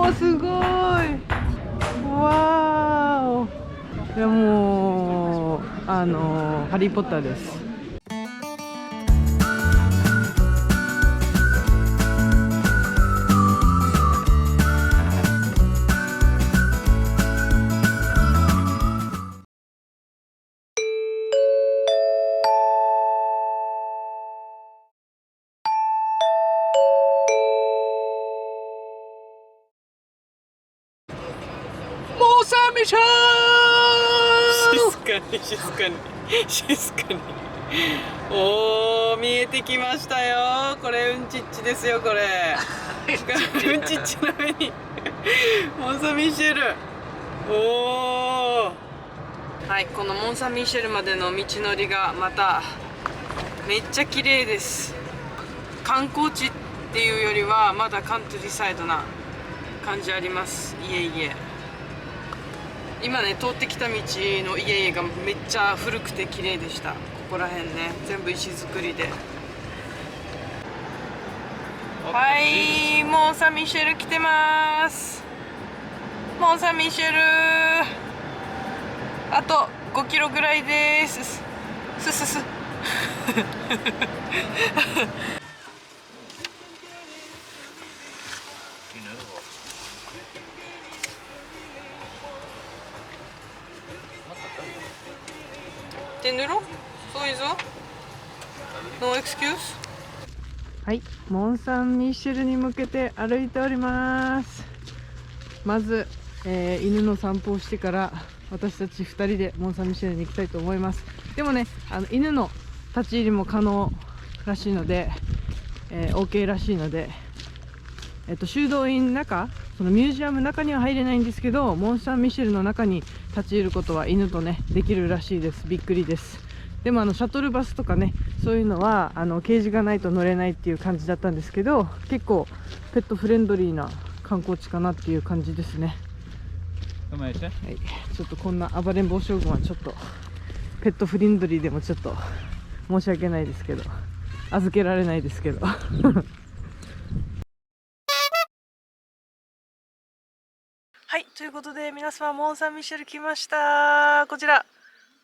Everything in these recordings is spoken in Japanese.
おーすごい。わーお。いやもうハリーポッターです。モーサミシャー。静かにおー、見えてきましたよ。これうんちっちですよ。これうんちっちの上にモン・サン・ミシェル。おー、はい、このモン・サン・ミシェルまでの道のりがまためっちゃ綺麗です。観光地っていうよりはまだカントリーサイドな感じあります。いえいえ、今ね通ってきた道の家々がめっちゃ古くて綺麗でした。ここら辺ね全部石造りで。はい、モン・サン・ミシェル来てます。モン・サン・ミシェルあと5キロぐらいです。Tenero? Sowieso? No excuse? はい、モン・サン・ミシェルに向けて歩いております。まず、犬の散歩をしてから私たち2人でモン・サン・ミシェルに行きたいと思います。でもね、犬の立ち入りも可能らしいので、OK らしいので、修道院の中、そのミュージアムの中には入れないんですけど、モン・サン・ミシェルの中に立ち入ることは犬とねできるらしいです。びっくりです。でもシャトルバスとかね、そういうのはケージがないと乗れないっていう感じだったんですけど、結構ペットフレンドリーな観光地かなっていう感じですね。はい、ちょっとこんな暴れん坊将軍はちょっとペットフレンドリーでもちょっと申し訳ないですけど、預けられないですけどはい、ということで皆様モン・サン・ミシェル来ました。こちら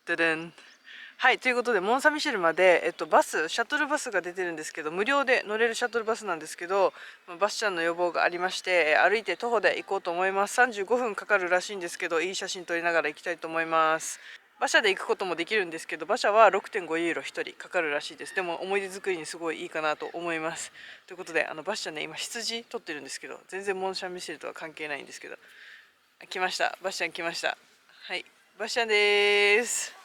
ででん。はい、ということでモン・サン・ミシェルまで、バス、シャトルバスが出てるんですけど、無料で乗れるシャトルバスなんですけど、バスちゃんの要望がありまして、歩いて徒歩で行こうと思います。35分かかるらしいんですけど、いい写真撮りながら行きたいと思います。馬車で行くこともできるんですけど、馬車は 6.5 ユーロ1人かかるらしいです。でも思い出作りにすごいいいかなと思います。ということでバスちゃんね、今羊撮ってるんですけど、全然モン・サン・ミシェルとは関係ないんですけど、来ました、バスちゃん来ました。はい、バスちゃんです。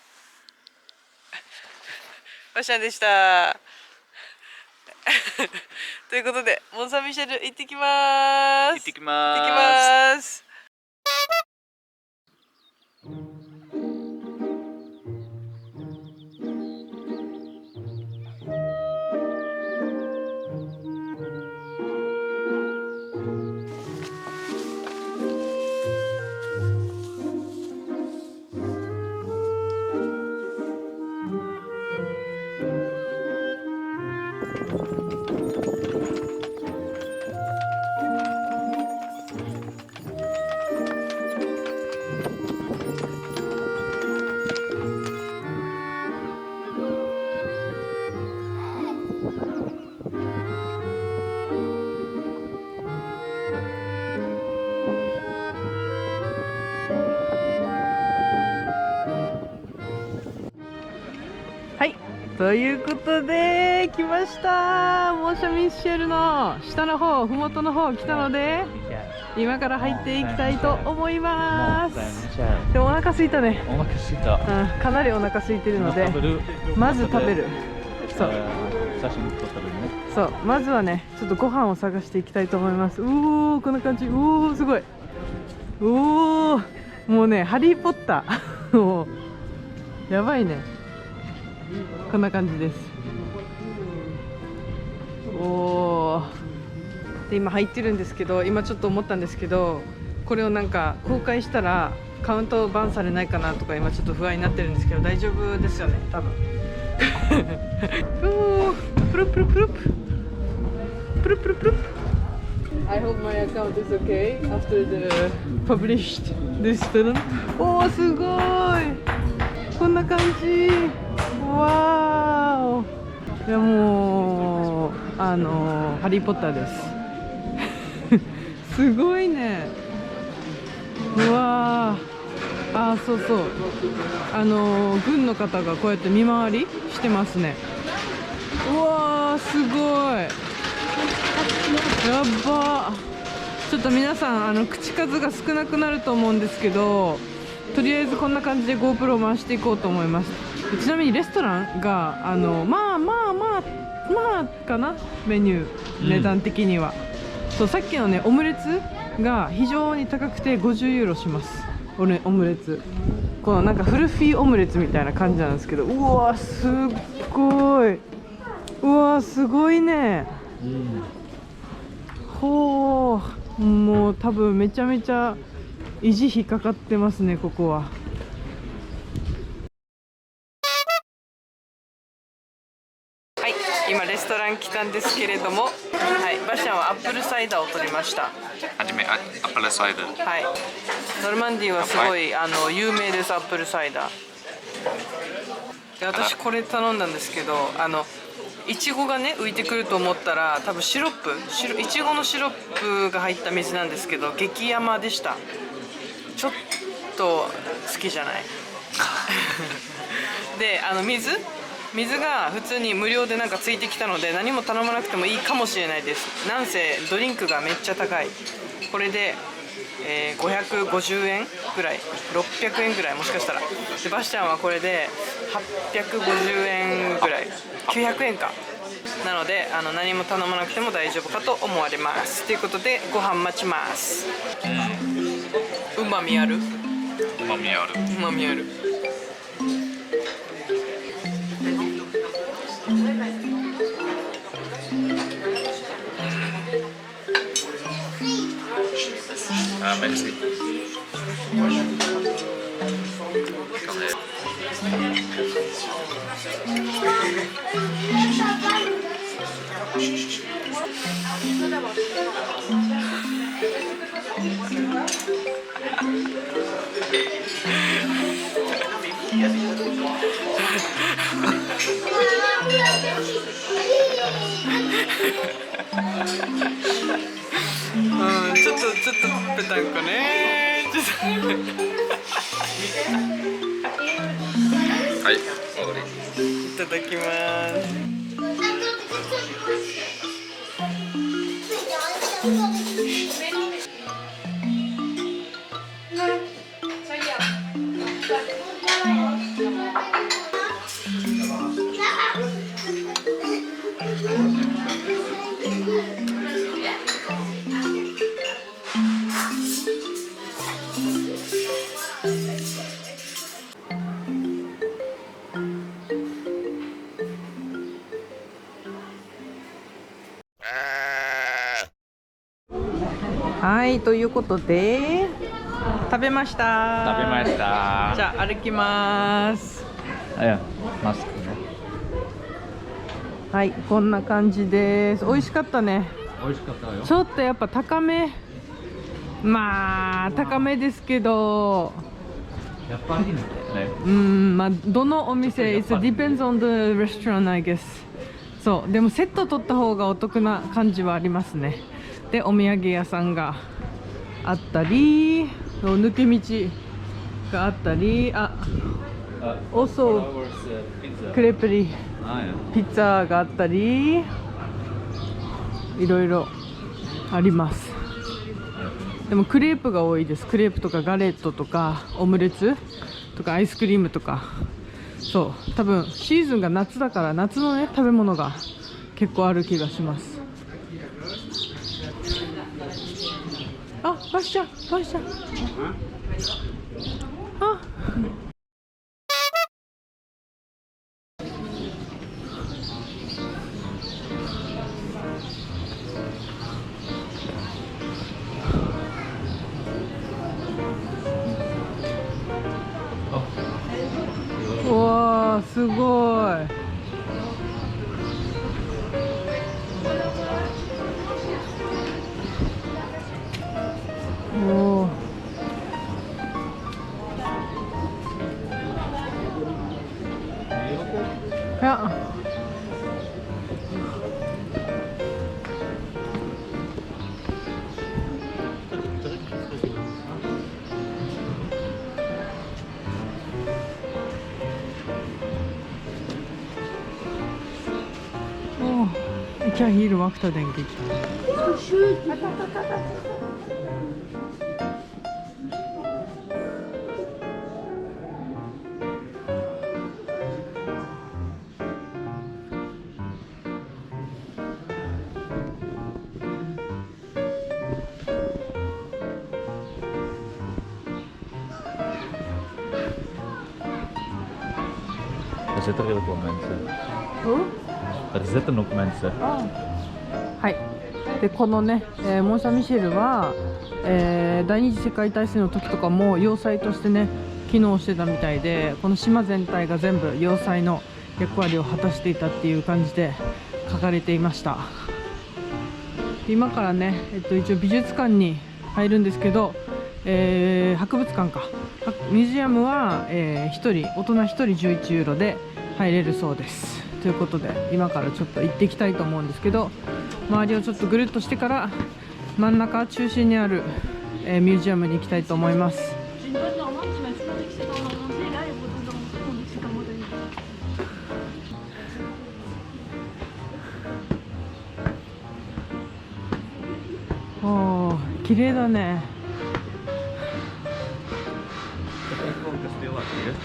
バスちゃんでしたということでモン・サン・ミシェル行ってきます。行ってきます。ということで来ました。モン・サン・ミシェルの下の方、麓の方来たので、今から入っていきたいと思います。でもお腹空いたね。お腹すいた。かなりお腹空いてるので、まず食べる。そう、写真撮ったりね。そう、まずはね、ちょっとご飯を探していきたいと思います。おお、こんな感じ。おお、すごい。おお、もうね、ハリー・ポッターもうやばいね。こんな感じです。おーで今入ってるんですけど、今ちょっと思ったんですけど、これをなんか公開したらカウントバンされないかなとか今ちょっと不安になってるんですけど、大丈夫ですよね多分プルプルプルププルプルプルプ I hope my account is okay after the published this film. おー、すごい。こんな感じ。わーお。いやもうハリーポッターです。すごいね。うわー。あー、そうそう。軍の方がこうやって見回りしてますね。うわー、すごい。やっば。ちょっと皆さん口数が少なくなると思うんですけど、とりあえずこんな感じで GoPro を回していこうと思います。ちなみにレストランがまあかな、メニュー値段的には、そうさっきのねオムレツが非常に高くて50ユーロします。オムレツ、このなんかフルフィーオムレツみたいな感じなんですけど、うわすっごい。うわすごいね。ほう、もう多分めちゃめちゃ維持費かかってますね、ここは。はい、今レストラン来たんですけれども、はい、バシャンはアップルサイダーを取りました。はじめアップルサイダー。はい、ノルマンディーはすごい有名です、アップルサイダー。で私これ頼んだんですけど、いちごがね浮いてくると思ったら、多分いちごのシロップが入った水なんですけど、激甘でした。ちょっと好きじゃないで水が普通に無料でなんかついてきたので、何も頼まなくてもいいかもしれないです。なんせドリンクがめっちゃ高い。これで、550円ぐらい、600円ぐらい、もしかしたら。でバシちゃんはこれで850円ぐらい、900円かなので、何も頼まなくても大丈夫かと思われます。ということでご飯待ちます。うまみある。うまみある。うまみある。あ、メルシー。ちょっとペタンコね。はい、おごり。いただきます。はい、ということで食べました。食べました。じゃあ歩きます。マスクね。はい、こんな感じです。美味しかったね。美味しかったよ。ちょっとやっぱ高め、まあ高めですけど、やっぱりね。まあどのお店、it depends on the restaurant I guess。そうでもセット取った方がお得な感じはありますね。でお土産屋さんがあったり、抜け道があったり、also クレペリピッツァがあったり、いろいろあります。でもクレープが多いです。クレープとかガレットとかオムレツとかアイスクリームとか。そう多分シーズンが夏だから、夏のね食べ物が結構ある気がします。あ、バシちゃん、バシちゃん。あ。うわー、すごい。おお。いや。Ich habe hier Wakta, denke ich. Er zitten redelijk wel mensen. Oh? Er zitten ook mensen. はい。でこのね、モン・サン・ミシェルは、第二次世界大戦の時とかも要塞としてね機能してたみたいで、この島全体が全部要塞の役割を果たしていたっていう感じで書かれていました。今からね、一応美術館に入るんですけど、博物館かミュージアムは、大人1人11ユーロで入れるそうです。ということで今からちょっと行っていきたいと思うんですけど、周りをちょっとぐるっとしてから真ん中中心にある、ミュージアムに行きたいと思います。おー、綺麗だね。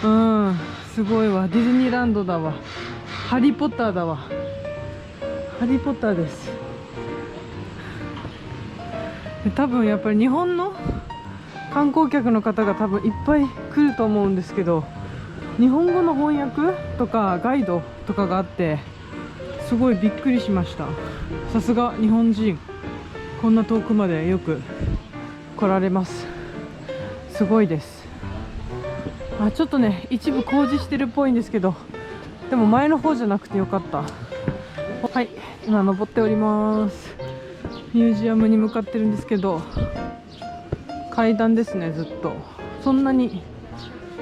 うん、すごいわ。ディズニーランドだわ。ハリーポッターだわ。ハリーポッターです。多分やっぱり日本の観光客の方が多分いっぱい来ると思うんですけど、日本語の翻訳とかガイドとかがあってすごいびっくりしました。さすが日本人、こんな遠くまでよく来られます。すごいです。ちょっとね一部工事してるっぽいんですけど、でも前の方じゃなくてよかった。はい、今登っております。ミュージアムに向かってるんですけど、階段ですね。ずっとそんなに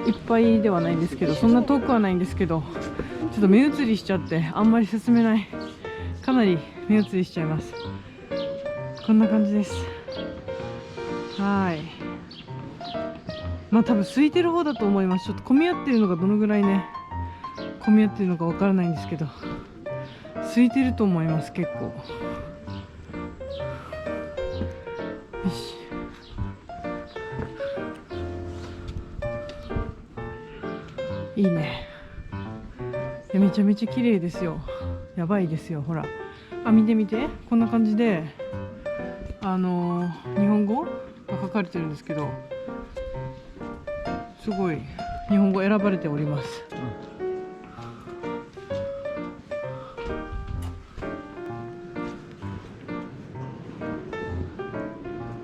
いっぱいではないんですけど、そんな遠くはないんですけど、ちょっと目移りしちゃってあんまり進めない。かなり目移りしちゃいます。こんな感じです。はい、まあ多分空いてる方だと思います。ちょっと混み合ってるのがどのぐらいね混み合ってるのかわからないんですけど、空いてると思います。結構。よし。いいね。いやめちゃめちゃ綺麗ですよ。やばいですよ。ほら、見てみて、こんな感じで日本語が書かれてるんですけど、すごい日本語選ばれております。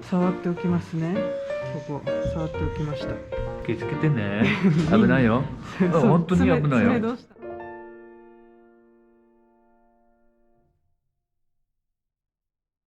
触っておきますね。ここ触っておきました。気をつけてね。危ないよ。本当に危ないよ。どうした？